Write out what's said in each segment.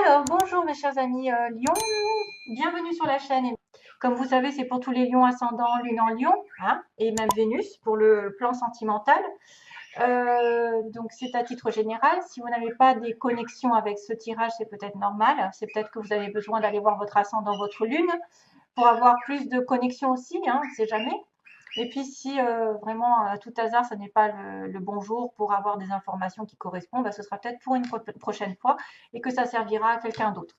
Alors, bonjour mes chers amis Lion, bienvenue sur la chaîne. Et comme vous savez, c'est pour tous les lions ascendants, lune en lion, hein, et même Vénus pour le plan sentimental. Donc, c'est à titre général. Si vous n'avez pas des connexions avec ce tirage, c'est peut-être normal. C'est peut-être que vous avez besoin d'aller voir votre ascendant, votre lune, pour avoir plus de connexions aussi, hein, on ne sait jamais. Et puis, si vraiment, à tout hasard, ce n'est pas le bon jour pour avoir des informations qui correspondent, bah, ce sera peut-être pour une prochaine fois et que ça servira à quelqu'un d'autre.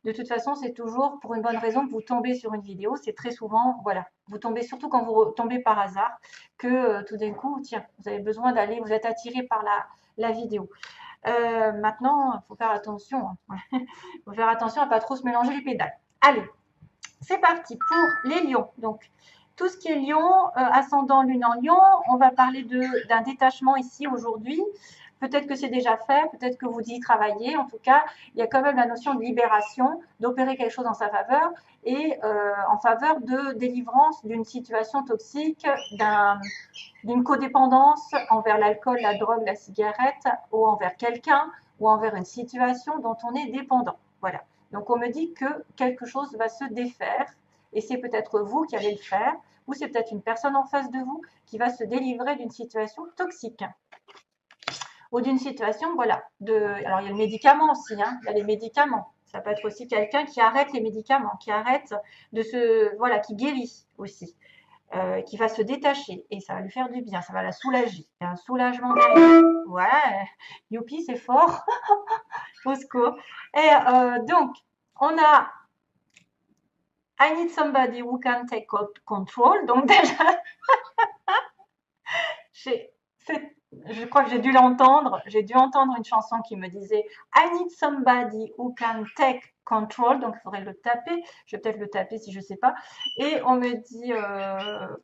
De toute façon, c'est toujours pour une bonne raison que vous tombez sur une vidéo. C'est très souvent, voilà, vous tombez surtout quand vous tombez par hasard, que tout d'un coup, tiens, vous avez besoin d'aller, vous êtes attiré par la vidéo. Maintenant, il faut faire attention. Il faut faire attention à ne pas trop se mélanger les pédales. Allez, c'est parti pour les lions. Donc, tout ce qui est lion, ascendant lune en lion, on va parler d'un détachement ici aujourd'hui. Peut-être que c'est déjà fait, peut-être que vous y travaillez. En tout cas, il y a quand même la notion de libération, d'opérer quelque chose en sa faveur et en faveur de délivrance d'une situation toxique, d'une codépendance envers l'alcool, la drogue, la cigarette ou envers quelqu'un ou envers une situation dont on est dépendant. Voilà. Donc, on me dit que quelque chose va se défaire et c'est peut-être vous qui allez le faire ou c'est peut-être une personne en face de vous qui va se délivrer d'une situation toxique ou d'une situation, voilà. Alors, il y a le médicament aussi, hein, il y a les médicaments. Ça peut être aussi quelqu'un qui arrête les médicaments, qui arrête voilà, qui guérit aussi, qui va se détacher et ça va lui faire du bien, ça va la soulager. Il y a un soulagement derrière. Voilà, youpi, c'est fort, au secours. Et donc, on a I need somebody who can take control. Donc déjà, je crois que j'ai dû l'entendre. J'ai dû entendre une chanson qui me disait I need somebody who can take control. Donc il faudrait le taper. Je vais peut-être le taper si je ne sais pas. Et on me dit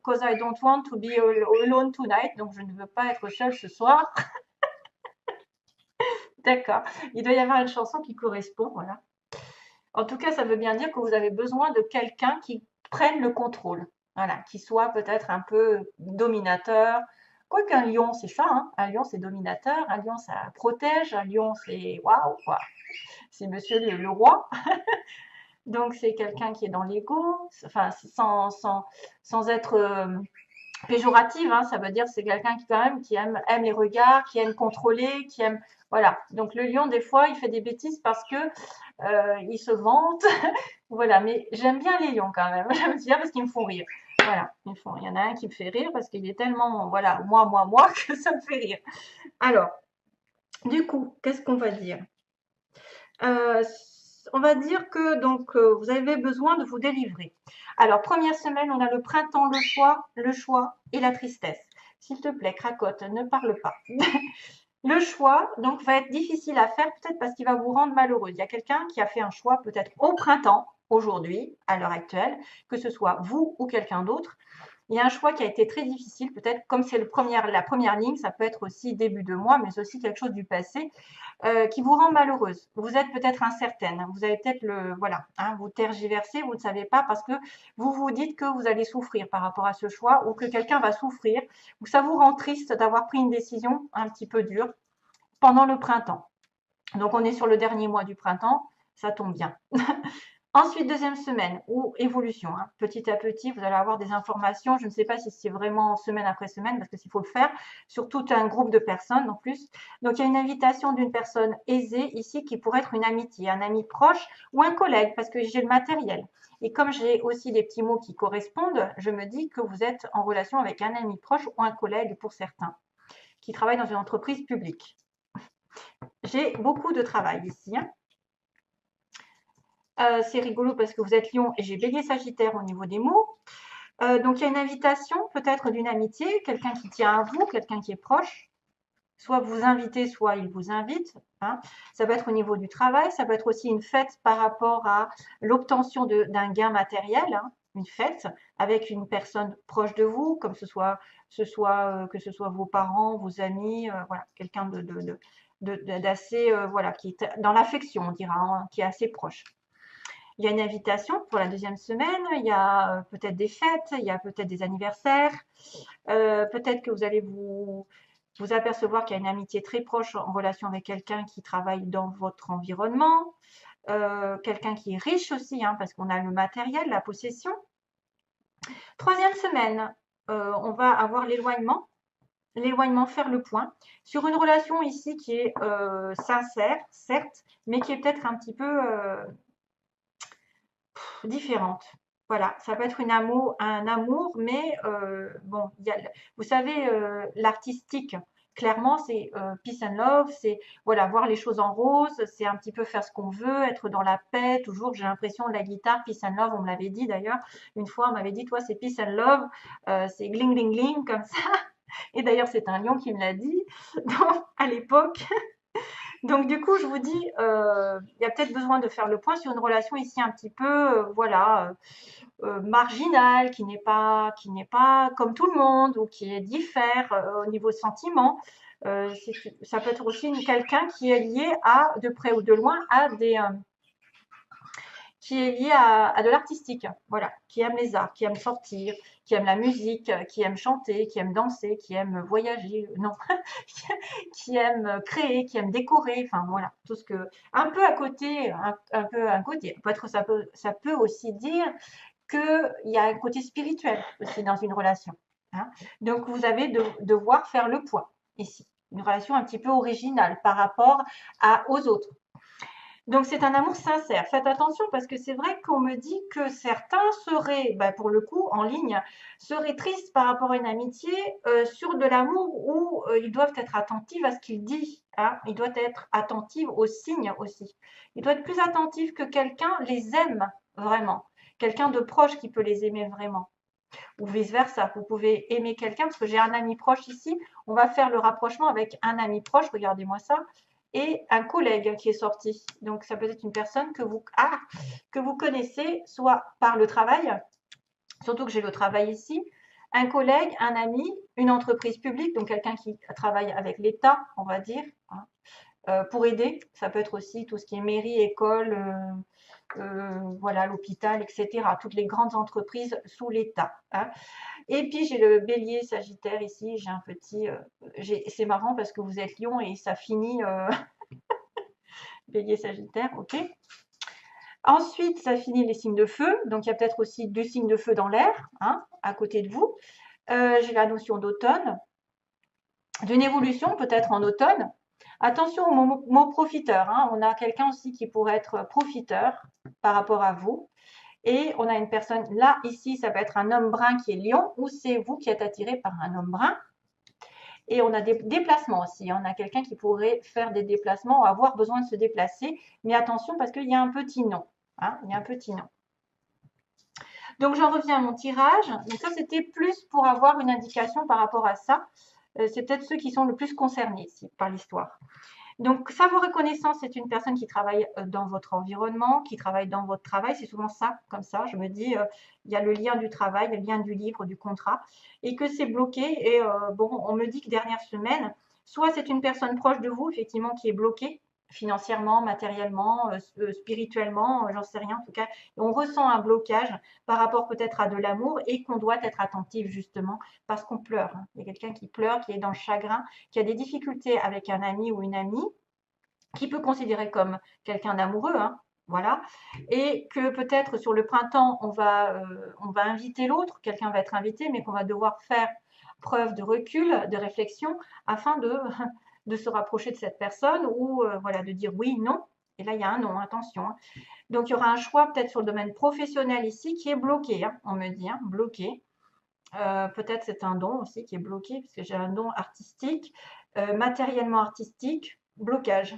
cause I don't want to be alone tonight. Donc je ne veux pas être seule ce soir. D'accord. Il doit y avoir une chanson qui correspond. Voilà. En tout cas, ça veut bien dire que vous avez besoin de quelqu'un qui prenne le contrôle. Voilà, qui soit peut-être un peu dominateur. Quoiqu'un lion, c'est ça, hein. Un lion, c'est dominateur. Un lion, ça protège. Un lion, c'est waouh, quoi. C'est monsieur le roi. Donc, c'est quelqu'un qui est dans l'ego, enfin, sans être péjorative, hein, ça veut dire c'est quelqu'un qui quand même qui aime les regards, qui aime contrôler, qui aime voilà. Donc le lion des fois il fait des bêtises parce que il se vante, voilà. Mais j'aime bien les lions quand même, j'aime bien parce qu'ils me font rire. Voilà, il y en a un qui me fait rire parce qu'il est tellement voilà moi que ça me fait rire. Alors du coup qu'est-ce qu'on va dire? Euh, on va dire que donc vous avez besoin de vous délivrer. Alors première semaine, on a le printemps, le choix et la tristesse. S'il te plaît, cracotte, ne parle pas. Le choix, donc, va être difficile à faire, peut-être parce qu'il va vous rendre malheureux. Il y a quelqu'un qui a fait un choix, peut-être au printemps, aujourd'hui, à l'heure actuelle, que ce soit vous ou quelqu'un d'autre. Il y a un choix qui a été très difficile, peut-être comme c'est la première ligne, ça peut être aussi début de mois, mais aussi quelque chose du passé qui vous rend malheureuse. Vous êtes peut-être incertaine, vous avez peut-être voilà, hein, vous tergiversez, vous ne savez pas parce que vous vous dites que vous allez souffrir par rapport à ce choix ou que quelqu'un va souffrir ou ça vous rend triste d'avoir pris une décision un petit peu dure pendant le printemps. Donc on est sur le dernier mois du printemps, ça tombe bien. Ensuite, deuxième semaine, ou évolution. Hein. Petit à petit, vous allez avoir des informations. Je ne sais pas si c'est vraiment semaine après semaine, parce qu'il faut le faire sur tout un groupe de personnes en plus. Donc, il y a une invitation d'une personne aisée ici qui pourrait être une amitié, un ami proche ou un collègue, parce que j'ai le matériel. Et comme j'ai aussi des petits mots qui correspondent, je me dis que vous êtes en relation avec un ami proche ou un collègue pour certains, qui travaille dans une entreprise publique. J'ai beaucoup de travail ici. Hein. C'est rigolo parce que vous êtes lion et j'ai bélier sagittaire au niveau des mots. Donc, il y a une invitation peut-être d'une amitié, quelqu'un qui tient à vous, quelqu'un qui est proche. Soit vous invitez, soit il vous invite. Hein. Ça peut être au niveau du travail, ça peut être aussi une fête par rapport à l'obtention d'un gain matériel, hein, une fête avec une personne proche de vous, comme que ce soit vos parents, vos amis, voilà, quelqu'un d'assez, voilà, qui est dans l'affection, on dira, hein, qui est assez proche. Il y a une invitation pour la deuxième semaine, il y a peut-être des fêtes, il y a peut-être des anniversaires, peut-être que vous allez vous apercevoir qu'il y a une amitié très proche en relation avec quelqu'un qui travaille dans votre environnement. quelqu'un qui est riche aussi, hein, parce qu'on a le matériel, la possession. Troisième semaine, on va avoir l'éloignement. L'éloignement, faire le point sur une relation ici qui est sincère, certes, mais qui est peut-être un petit peu différente. Voilà, ça peut être un amour, mais bon, vous savez, l'artistique, clairement, c'est peace and love, c'est voilà, voir les choses en rose, c'est un petit peu faire ce qu'on veut, être dans la paix, toujours, j'ai l'impression de la guitare, peace and love, on me l'avait dit d'ailleurs, une fois, on m'avait dit, toi, c'est peace and love, c'est gling, gling, gling, comme ça. Et d'ailleurs, c'est un lion qui me l'a dit donc, à l'époque. Donc, du coup, je vous dis, il y a peut-être besoin de faire le point sur une relation ici un petit peu, voilà, marginale, qui n'est pas comme tout le monde ou qui est diffère au niveau sentiment. Ça peut être aussi quelqu'un qui est lié à, de près ou de loin, à des, qui est lié à de l'artistique, voilà, qui aime les arts, qui aime sortir, qui aime la musique, qui aime chanter, qui aime danser, qui aime voyager, non, qui aime créer, qui aime décorer, enfin voilà, tout ce que, un peu à côté, un peu à côté. Peut-être ça peut aussi dire qu'il y a un côté spirituel aussi dans une relation. Hein. Donc vous avez de devoir faire le point ici, une relation un petit peu originale par rapport aux autres. Donc c'est un amour sincère. Faites attention parce que c'est vrai qu'on me dit que certains seraient, bah, pour le coup, en ligne, seraient tristes par rapport à une amitié sur de l'amour où ils doivent être attentifs à ce qu'il dit. Hein. Ils doivent être attentifs aux signes aussi. Ils doivent être plus attentifs que quelqu'un les aime vraiment. Quelqu'un de proche qui peut les aimer vraiment. Ou vice-versa. Vous pouvez aimer quelqu'un parce que j'ai un ami proche ici. On va faire le rapprochement avec un ami proche. Regardez-moi ça et un collègue qui est sorti. Donc, ça peut être une personne que vous connaissez, soit par le travail, surtout que j'ai le travail ici, un collègue, un ami, une entreprise publique, donc quelqu'un qui travaille avec l'État, on va dire, hein, pour aider. Ça peut être aussi tout ce qui est mairie, école, voilà, l'hôpital, etc. Toutes les grandes entreprises sous l'État. Hein. Et puis j'ai le bélier sagittaire ici, j'ai un petit... c'est marrant parce que vous êtes lion et ça finit... bélier sagittaire, ok. Ensuite, ça finit les signes de feu. Donc, il y a peut-être aussi deux signes de feu dans l'air, hein, à côté de vous. J'ai la notion d'automne, d'une évolution peut-être en automne. Attention au mot profiteur. Hein. On a quelqu'un aussi qui pourrait être profiteur par rapport à vous. Et on a une personne, là, ici, ça peut être un homme brun qui est lion ou c'est vous qui êtes attiré par un homme brun. Et on a des déplacements aussi. On a quelqu'un qui pourrait faire des déplacements ou avoir besoin de se déplacer. Mais attention parce qu'il y a un petit nom. Hein, il y a un petit nom. Donc, j'en reviens à mon tirage. Donc, ça, c'était plus pour avoir une indication par rapport à ça. C'est peut-être ceux qui sont le plus concernés ici par l'histoire. Donc, savoir reconnaissance, c'est une personne qui travaille dans votre environnement, qui travaille dans votre travail. C'est souvent ça, comme ça. Je me dis, il y a le lien du travail, le lien du livre, du contrat, et que c'est bloqué. Et bon, on me dit que dernière semaine, soit c'est une personne proche de vous, effectivement, qui est bloquée financièrement, matériellement, spirituellement, j'en sais rien. En tout cas, on ressent un blocage par rapport peut-être à de l'amour et qu'on doit être attentif justement parce qu'on pleure. Hein. Il y a quelqu'un qui pleure, qui est dans le chagrin, qui a des difficultés avec un ami ou une amie, qui peut considérer comme quelqu'un d'amoureux, hein, voilà, et que peut-être sur le printemps, on va inviter l'autre, quelqu'un va être invité, mais qu'on va devoir faire preuve de recul, de réflexion, afin de se rapprocher de cette personne ou voilà, de dire oui, non. Et là, il y a un non, attention. Hein. Donc, il y aura un choix peut-être sur le domaine professionnel ici qui est bloqué, hein, on me dit, hein, bloqué. Peut-être c'est un don aussi qui est bloqué, parce que j'ai un don artistique, matériellement artistique, blocage.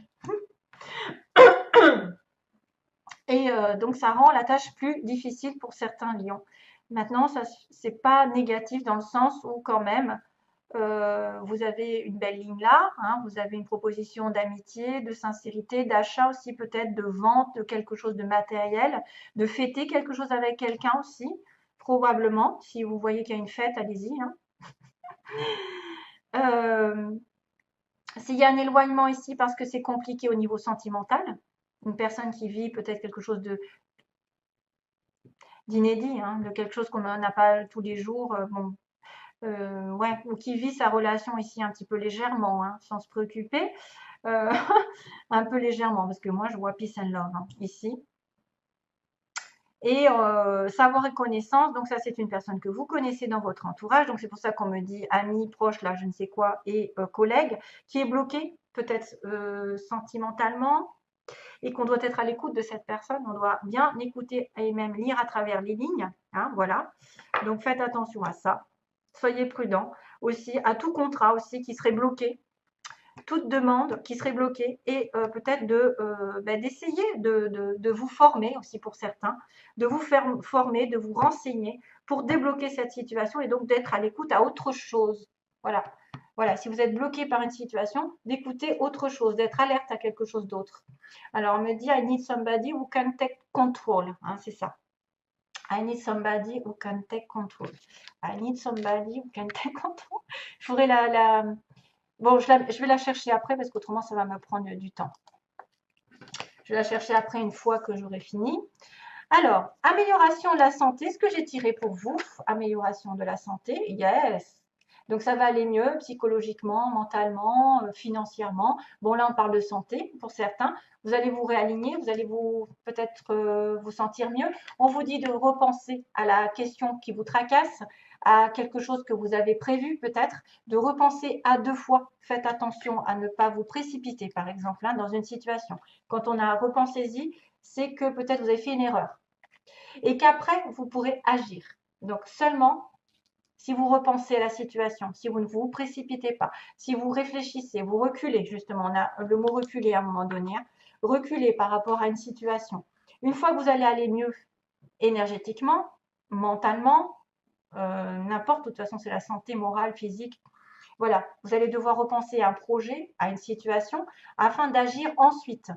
Et donc ça rend la tâche plus difficile pour certains lions. Maintenant, ça c'est pas négatif dans le sens où quand même vous avez une belle ligne là, hein, vous avez une proposition d'amitié, de sincérité, d'achat aussi peut-être, de vente de quelque chose de matériel, de fêter quelque chose avec quelqu'un aussi, probablement. Si vous voyez qu'il y a une fête, allez-y. Hein. S'il y a un éloignement ici parce que c'est compliqué au niveau sentimental, une personne qui vit peut-être quelque chose d'inédit, hein, de quelque chose qu'on n'a pas tous les jours, bon, ouais, ou qui vit sa relation ici un petit peu légèrement, hein, sans se préoccuper. euh, un peu légèrement, parce que moi, je vois peace and love hein, ici. Et savoir et connaissance, donc ça c'est une personne que vous connaissez dans votre entourage, donc c'est pour ça qu'on me dit ami, proche, là je ne sais quoi, et collègue, qui est bloqué peut-être sentimentalement, et qu'on doit être à l'écoute de cette personne, on doit bien écouter et même lire à travers les lignes, hein, voilà. Donc faites attention à ça, soyez prudents aussi, à tout contrat aussi qui serait bloqué, toute demande qui serait bloquée et peut-être d'essayer de vous former aussi pour certains, de vous faire former, de vous renseigner pour débloquer cette situation et donc d'être à l'écoute à autre chose. Voilà. Voilà, si vous êtes bloqué par une situation, d'écouter autre chose, d'être alerte à quelque chose d'autre. Alors, on me dit, I need somebody who can take control. Hein, c'est ça. I need somebody who can take control. I need somebody who can take control. Je ferai Bon, je vais la chercher après parce qu'autrement, ça va me prendre du temps. Je vais la chercher après une fois que j'aurai fini. Alors, amélioration de la santé, ce que j'ai tiré pour vous, amélioration de la santé, yes. Donc, ça va aller mieux psychologiquement, mentalement, financièrement. Bon, là, on parle de santé pour certains. Vous allez vous réaligner, vous allez peut-être vous sentir mieux. On vous dit de repenser à la question qui vous tracasse, à quelque chose que vous avez prévu peut-être, de repenser à 2 fois. Faites attention à ne pas vous précipiter, par exemple, hein, dans une situation. Quand on a repensé-y, c'est que peut-être vous avez fait une erreur et qu'après, vous pourrez agir. Donc seulement si vous repensez à la situation, si vous ne vous précipitez pas, si vous réfléchissez, vous reculez, justement, on a le mot reculer à un moment donné, hein, reculer par rapport à une situation. Une fois que vous allez aller mieux énergétiquement, mentalement, n'importe, de toute façon c'est la santé morale, physique, voilà, vous allez devoir repenser à un projet, à une situation, afin d'agir ensuite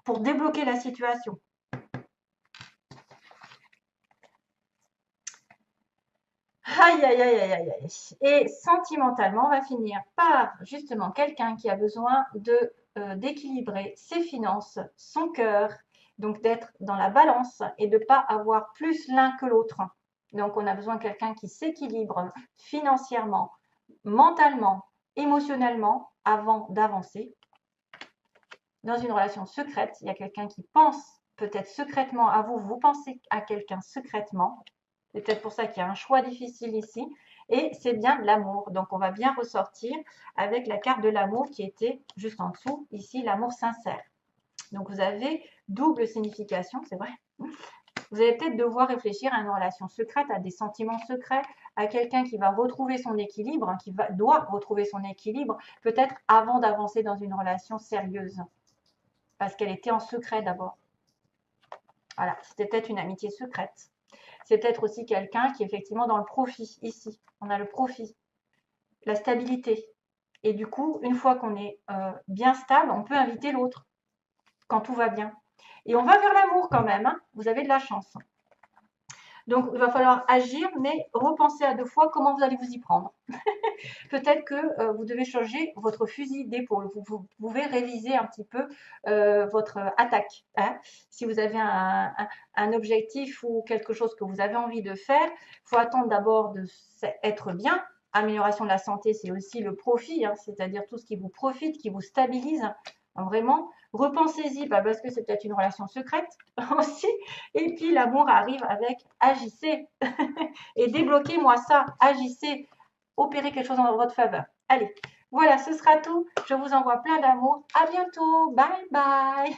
pour débloquer la situation. Aïe, aïe, aïe, aïe, aïe, aïe. Et sentimentalement, on va finir par justement quelqu'un qui a besoin d'équilibrer ses finances, son cœur, donc d'être dans la balance et de ne pas avoir plus l'un que l'autre. Donc on a besoin de quelqu'un qui s'équilibre financièrement, mentalement, émotionnellement avant d'avancer. Dans une relation secrète, il y a quelqu'un qui pense peut-être secrètement à vous, vous pensez à quelqu'un secrètement. C'est peut-être pour ça qu'il y a un choix difficile ici. Et c'est bien de l'amour. Donc, on va bien ressortir avec la carte de l'amour qui était juste en dessous. Ici, l'amour sincère. Donc, vous avez double signification, c'est vrai. Vous allez peut-être devoir réfléchir à une relation secrète, à des sentiments secrets, à quelqu'un qui va retrouver son équilibre, hein, doit retrouver son équilibre, peut-être avant d'avancer dans une relation sérieuse. Parce qu'elle était en secret d'abord. Voilà, c'était peut-être une amitié secrète. C'est peut-être aussi quelqu'un qui est effectivement dans le profit. Ici, on a le profit, la stabilité. Et du coup, une fois qu'on est bien stable, on peut inviter l'autre quand tout va bien. Et on va vers l'amour quand même. Hein, vous avez de la chance. Donc, il va falloir agir, mais repenser à 2 fois comment vous allez vous y prendre. Peut-être que vous devez changer votre fusil d'épaule. Vous pouvez réviser un petit peu votre attaque. Hein. Si vous avez un objectif ou quelque chose que vous avez envie de faire, il faut attendre d'abord d'être bien. Amélioration de la santé, c'est aussi le profit, hein, c'est-à-dire tout ce qui vous profite, qui vous stabilise. Hein, vraiment, repensez-y, parce que c'est peut-être une relation secrète aussi. Et puis l'amour arrive avec agissez et débloquez-moi ça, agissez, opérez quelque chose en votre faveur. Allez, voilà, ce sera tout. Je vous envoie plein d'amour. À bientôt. Bye bye.